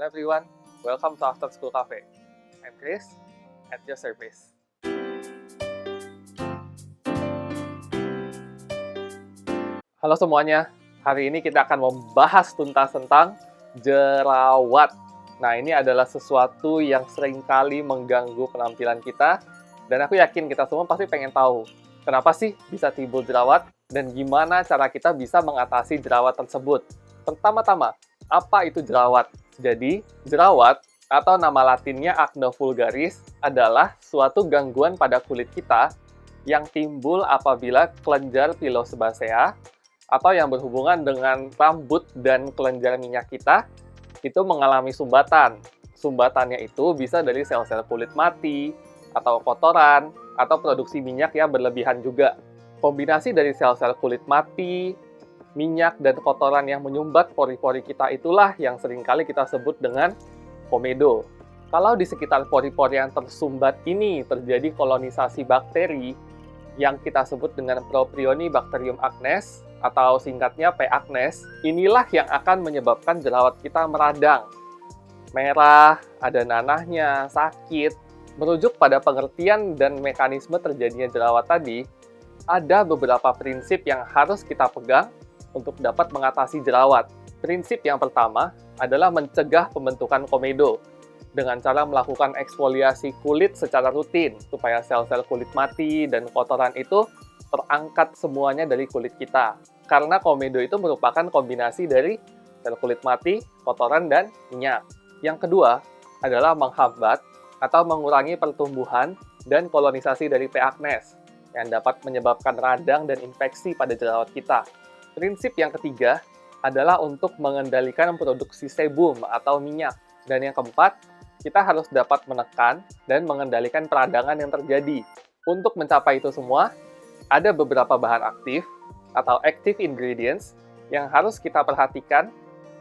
Hello everyone, welcome to After School Cafe. I'm Chris, at your service. Halo semuanya, hari ini kita akan membahas tuntas tentang jerawat. Nah, ini adalah sesuatu yang seringkali mengganggu penampilan kita, dan aku yakin kita semua pasti pengen tahu, kenapa sih bisa timbul jerawat, dan gimana cara kita bisa mengatasi jerawat tersebut. Pertama-tama, apa itu jerawat? Jadi, jerawat atau nama latinnya acne vulgaris adalah suatu gangguan pada kulit kita yang timbul apabila kelenjar pilosebasea atau yang berhubungan dengan rambut dan kelenjar minyak kita itu mengalami sumbatan. Sumbatannya itu bisa dari sel-sel kulit mati, atau kotoran, atau produksi minyak yang berlebihan juga. Kombinasi dari sel-sel kulit mati, minyak, dan kotoran yang menyumbat pori-pori kita itulah yang seringkali kita sebut dengan komedo. Kalau di sekitar pori-pori yang tersumbat ini terjadi kolonisasi bakteri yang kita sebut dengan Propionibacterium acnes atau singkatnya P. acnes, inilah yang akan menyebabkan jerawat kita meradang, merah, ada nanahnya, sakit. Merujuk pada pengertian dan mekanisme terjadinya jerawat tadi, ada beberapa prinsip yang harus kita pegang untuk dapat mengatasi jerawat. Prinsip yang pertama adalah mencegah pembentukan komedo dengan cara melakukan eksfoliasi kulit secara rutin supaya sel-sel kulit mati dan kotoran itu terangkat semuanya dari kulit kita. Karena komedo itu merupakan kombinasi dari sel kulit mati, kotoran, dan minyak. Yang kedua adalah menghambat atau mengurangi pertumbuhan dan kolonisasi dari P. acnes yang dapat menyebabkan radang dan infeksi pada jerawat kita. Prinsip yang ketiga adalah untuk mengendalikan produksi sebum atau minyak. Dan yang keempat, kita harus dapat menekan dan mengendalikan peradangan yang terjadi. Untuk mencapai itu semua, ada beberapa bahan aktif atau active ingredients yang harus kita perhatikan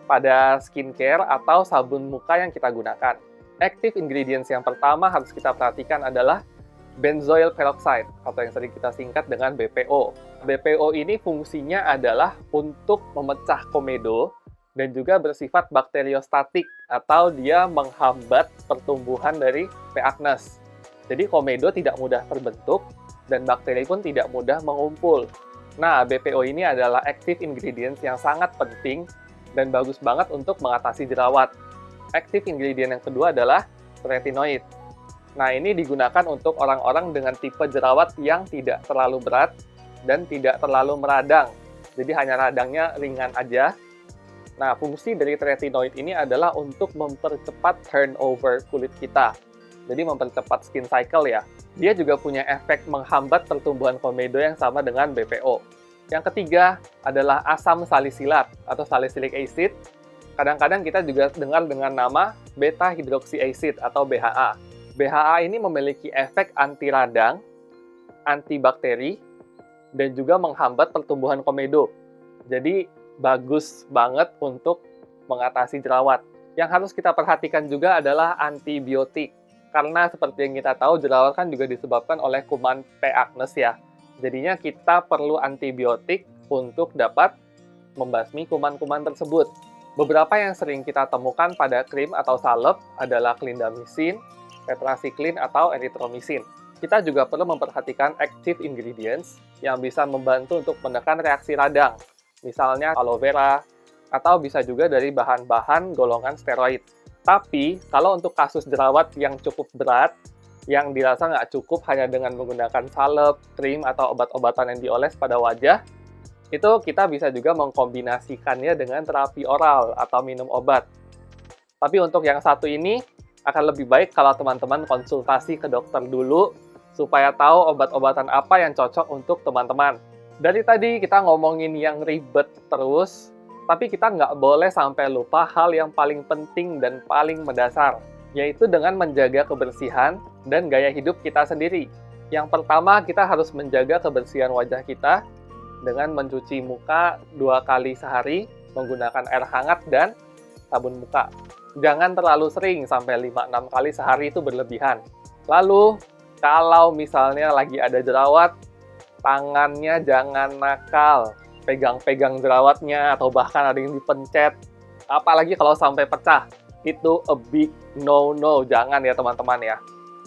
pada skincare atau sabun muka yang kita gunakan. Active ingredients yang pertama harus kita perhatikan adalah benzoyl peroxide atau yang sering kita singkat dengan BPO. BPO ini fungsinya adalah untuk memecah komedo dan juga bersifat bakteriostatik atau dia menghambat pertumbuhan dari P. acnes. Jadi komedo tidak mudah terbentuk dan bakteri pun tidak mudah mengumpul. Nah, BPO ini adalah active ingredients yang sangat penting dan bagus banget untuk mengatasi jerawat. Active ingredient yang kedua adalah retinoid. Nah, ini digunakan untuk orang-orang dengan tipe jerawat yang tidak terlalu berat dan tidak terlalu meradang. Jadi hanya radangnya ringan aja. Nah, fungsi dari retinoid ini adalah untuk mempercepat turnover kulit kita. Jadi mempercepat skin cycle ya. Dia juga punya efek menghambat pertumbuhan komedo yang sama dengan BPO. Yang ketiga adalah asam salisilat atau salicylic acid. Kadang-kadang kita juga dengar dengan nama beta hydroxy acid atau BHA. BHA ini memiliki efek anti radang, antibakteri, dan juga menghambat pertumbuhan komedo. Jadi bagus banget untuk mengatasi jerawat. Yang harus kita perhatikan juga adalah antibiotik. Karena seperti yang kita tahu, jerawat kan juga disebabkan oleh kuman P. acnes ya. Jadinya kita perlu antibiotik untuk dapat membasmi kuman-kuman tersebut. Beberapa yang sering kita temukan pada krim atau salep adalah clindamycin, tetracycline, atau erythromycin. Kita juga perlu memperhatikan active ingredients yang bisa membantu untuk menekan reaksi radang, misalnya aloe vera, atau bisa juga dari bahan-bahan golongan steroid. Tapi, kalau untuk kasus jerawat yang cukup berat, yang dirasa nggak cukup hanya dengan menggunakan salep, krim, atau obat-obatan yang dioles pada wajah, itu kita bisa juga mengkombinasikannya dengan terapi oral atau minum obat. Tapi untuk yang satu ini, akan lebih baik kalau teman-teman konsultasi ke dokter dulu, supaya tahu obat-obatan apa yang cocok untuk teman-teman. Dari tadi kita ngomongin yang ribet terus, tapi kita nggak boleh sampai lupa hal yang paling penting dan paling mendasar, yaitu dengan menjaga kebersihan dan gaya hidup kita sendiri. Yang pertama, kita harus menjaga kebersihan wajah kita dengan mencuci muka 2 kali sehari menggunakan air hangat dan sabun muka. Jangan terlalu sering, sampai 5-6 kali sehari itu berlebihan. Lalu, kalau misalnya lagi ada jerawat, tangannya jangan nakal. Pegang-pegang jerawatnya, atau bahkan ada yang dipencet. Apalagi kalau sampai pecah. itu a big no-no. Jangan ya teman-teman ya.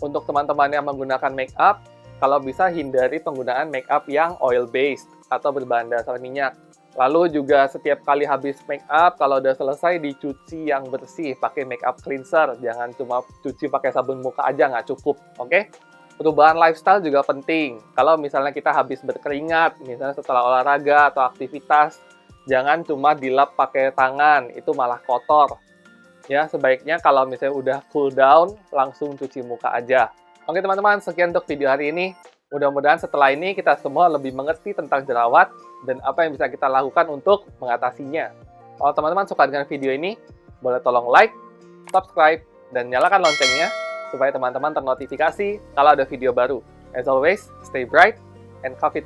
Untuk teman-teman yang menggunakan make up, kalau bisa hindari penggunaan make up yang oil based atau berbahan dasar minyak. Lalu juga setiap kali habis make up, kalau udah selesai dicuci yang bersih, pakai make up cleanser. Jangan cuma cuci pakai sabun muka aja, nggak cukup, oke? Perubahan lifestyle juga penting. Kalau misalnya kita habis berkeringat, misalnya setelah olahraga atau aktivitas, jangan cuma dilap pakai tangan, itu malah kotor. Ya, sebaiknya kalau misalnya udah cool down, langsung cuci muka aja. Oke teman-teman, sekian untuk video hari ini. Mudah-mudahan setelah ini kita semua lebih mengerti tentang jerawat dan apa yang bisa kita lakukan untuk mengatasinya. Kalau teman-teman suka dengan video ini, boleh tolong like, subscribe, dan nyalakan loncengnya supaya teman-teman ternotifikasi kalau ada video baru. As always, stay bright and coffee.